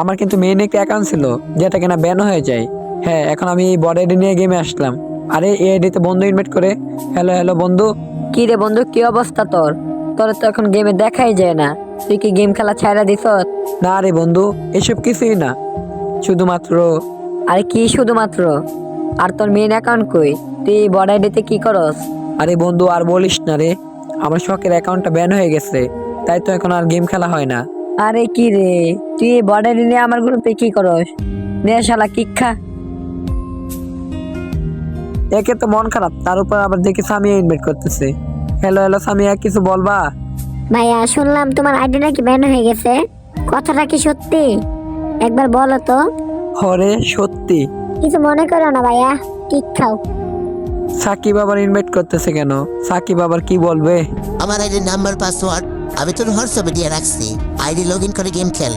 আমার কিন্তু মেইন একটা অ্যাকাউন্ট ছিল যেটা কিনা ব্যান হয়ে যায়। হ্যাঁ, এখন আমি এই বড আইডি নিয়ে গেমে আসলাম। আরে এই আইডিতে বন্ধু ইনভাইট করে। হ্যালো হ্যালো বন্ধু। কি রে বন্ধু, কি অবস্থা তোর? তোর তো এখন গেমে দেখাই যায় না। তুই কি গেম খেলা ছাইড়া দিছ? না রে বন্ধু, এসব কিছুই না, শুধুমাত্র। আরে কি শুধুমাত্র? আর তোর মেইন অ্যাকাউন্ট কই? তুই বড় আইডিতে কি করস? আরে বন্ধু আর বলিস না রে, আমার শখের অ্যাকাউন্টটা ব্যান হয়ে গেছে, তাই তো এখন আর গেম খেলা হয় না। আরে কি রে, তুই বড় আইডি নিয়ে আমার গ্রুপে কি করস? নে শালা কিক খা। একে তো মন খারাপ, তার উপর আবার দেখি সামিয়া ইনভাইট করতেছে। হ্যালো হ্যালো সামিয়া, কিছু বলবা? ভাইয়া শুনলাম তোমার আইডি নাকি ব্যান হয়ে গেছে, কথাটা কি সত্যি? একবার বলো তো। হরে সত্যি? কিছু মনে করো না ভাইয়া, কিক খাও। সাকিব আবার ইনভাইট করতেছে কেন? সাকিব আবার কি বলবে? আমার আইডির নাম্বার পাসওয়ার্ড আমি তোর হোয়াটসঅ্যাপে দিয়ে রাখছি। আইডি লগ ইন করে গেম খেল।